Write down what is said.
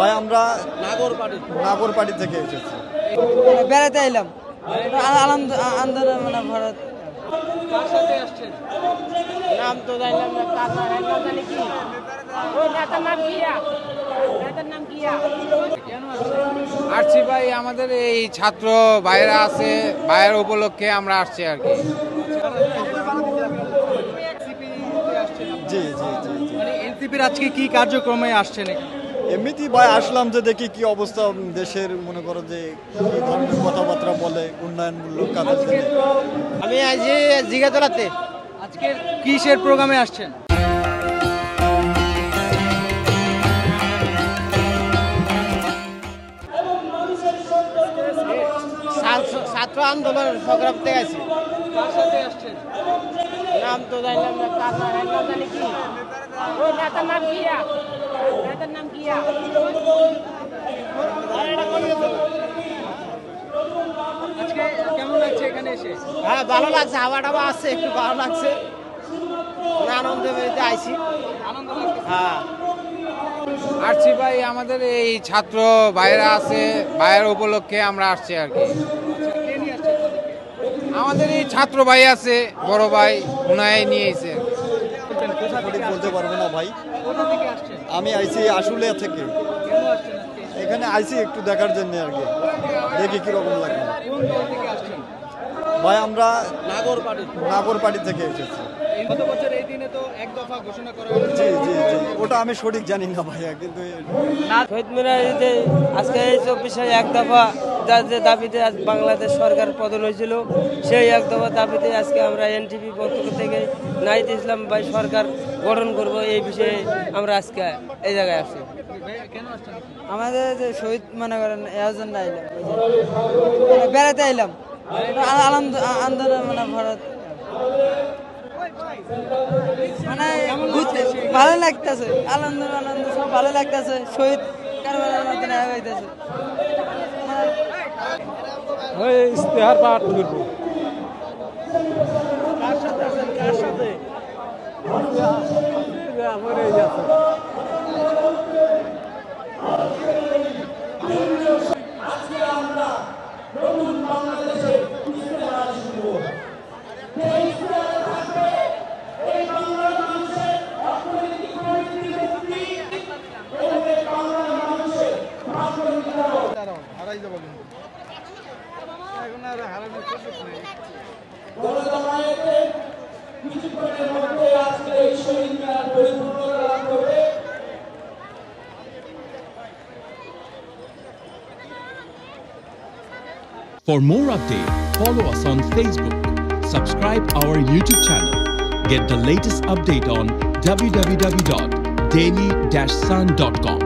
ভাই আমরা নাগর পার্টি থেকে এসেছি, বেড়াতে এলাম আন্দোলন মানে ভারত। কার সাথে আসছেন? নাম তো জানলাম না, কার নাম জানি কি, ওই নেতার নাম কিয়া, নেতার নাম কিয়া। কেন আসছেন? আসছি ভাই, আমাদের এই ছাত্র ভাইরা আছে, ভাইয়ের উপলক্ষে আমরা আসছি আর কি। জি জি জি জি। মানে এনসিপির আজকে কি কার্যক্রমে আসছেন? এমনিতেই ভাই আসলাম যে দেখি কি অবস্থা দেশের, মনে করো যে কি ধরনের কথাবার্তা বলে উন্নয়নমূলক কাজের জন্য। আমি আজ জিগাতলাতে। আজকের কিসের প্রোগ্রামে আসছেন? ছাত্র আন্দোলনের প্রোগ্রাম থেকে আছি। কার সাথে আসছেন? নাম তো জানলাম না, কার নাম জানি কি, ওই নেতার নাম কিয়া, নেতার নাম কিয়া। আজকে কেমন লাগছে এখানে এসে? হ্যাঁ ভালো লাগছে, হাওয়া টাওয়া আছে, একটু ভালো লাগছে, আনন্দ বেরিতে আইছি। আনন্দ লাগছে। হ্যাঁ আসছি ভাই, আমাদের এই ছাত্র ভাইরা আছে, ভাইয়ের উপলক্ষে আমরা আসছি আর কি। কে নিয়ে আসছেন তাদেরকে? আমাদের এই ছাত্র ভাই আছে, বড় ভাই, উনাই নিয়ে এসে। কোথা থেকে সঠিক বলতে পারবো না ভাই। কোথা থেকে আসছেন? আমি আইছি আশুলিয়া থেকে, কেন আসছেন আজকে? এখানে আইছি একটু দেখার জন্য আর কি, দেখি কিরকম লাগে। কোন দল থেকে আসছেন? ভাই আমরা নাগর নাগর পার্টি থেকে এসেছি। গত বছর এই দিনে তো এক দফা ঘোষণা করা হয়েছে। জি জি জি, ওটা আমি সঠিক জানি না ভাইয়া, কিন্তু শহীদ মিনারে আজকে এই 24 এক দফা যার যে দাবিতে আজ বাংলাদেশ সরকার পতন হয়েছিল, সেই এক দফা দাবিতে আজকে আমরা এনটিভি পক্ষ থেকে নাহিদ ইসলাম ভাই সরকার গঠন করব, এই বিষয়ে আমরা আজকে এই জায়গায় আসছি। কেন আসছেন? আমাদের যে শহীদ মনে করেন এর জন্য আইলাম, বেড়াতে আইলাম আন্দোলন মানে ভারত, মানে ঘুরতে ভালো লাগতেছে, আনন্দ আনন্দ সব ভালো লাগতেছে, শহীদ কারবারের মধ্যে হইতেছে। ইস্তেহার পাঠ করবো। কার সাথে আছেন? কার সাথে? হারাই যাবো কিন্তু এখন আর হারানোর সুযোগ নেই। For more updates, follow us on Facebook, subscribe our YouTube channel, get the latest update on www.daily-sun.com.